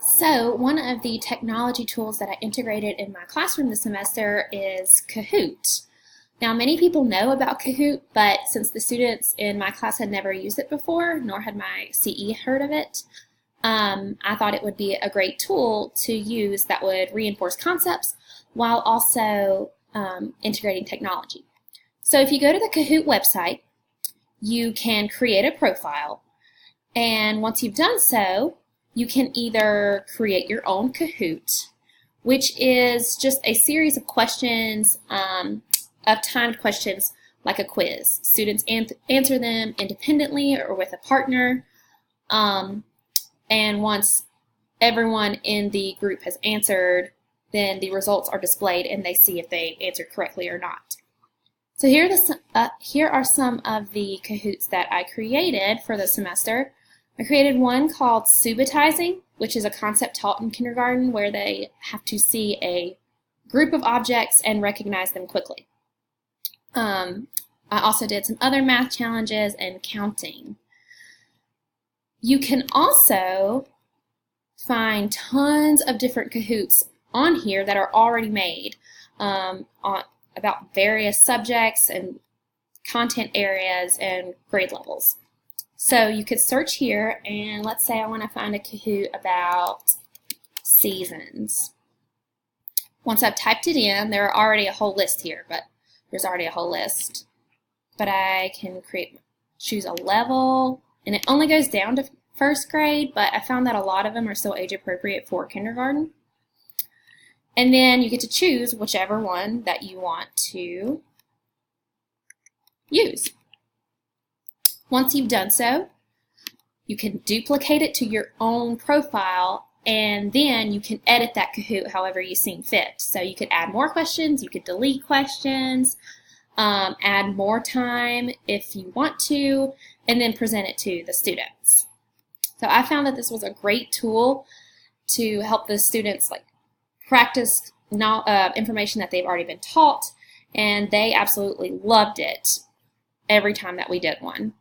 So one of the technology tools that I integrated in my classroom this semester is Kahoot. Now many people know about Kahoot, but since the students in my class had never used it before, nor had my CE heard of it, I thought it would be a great tool to use that would reinforce concepts while also integrating technology. So if you go to the Kahoot website, you can create a profile, and once you've done so, you can either create your own Kahoot, which is just a series of questions, of timed questions like a quiz. Students answer them independently or with a partner, and once everyone in the group has answered, then the results are displayed and they see if they answered correctly or not. So here are some of the Kahoots that I created for the semester. I created one called Subitizing, which is a concept taught in kindergarten where they have to see a group of objects and recognize them quickly. I also did some other math challenges and counting. You can also find tons of different Kahoots on here that are already made about various subjects and content areas and grade levels. So you could search here, and let's say I want to find a Kahoot about seasons. Once I've typed it in, there are already a whole list here, but there's already a whole list. But I can choose a level, and it only goes down to first grade, but I found that a lot of them are still age appropriate for kindergarten. And then you get to choose whichever one that you want to use. Once you've done so, you can duplicate it to your own profile, and then you can edit that Kahoot however you seem fit. So you could add more questions, you could delete questions, add more time if you want to, and then present it to the students. So I found that this was a great tool to help the students practice information that they've already been taught, and they absolutely loved it every time that we did one.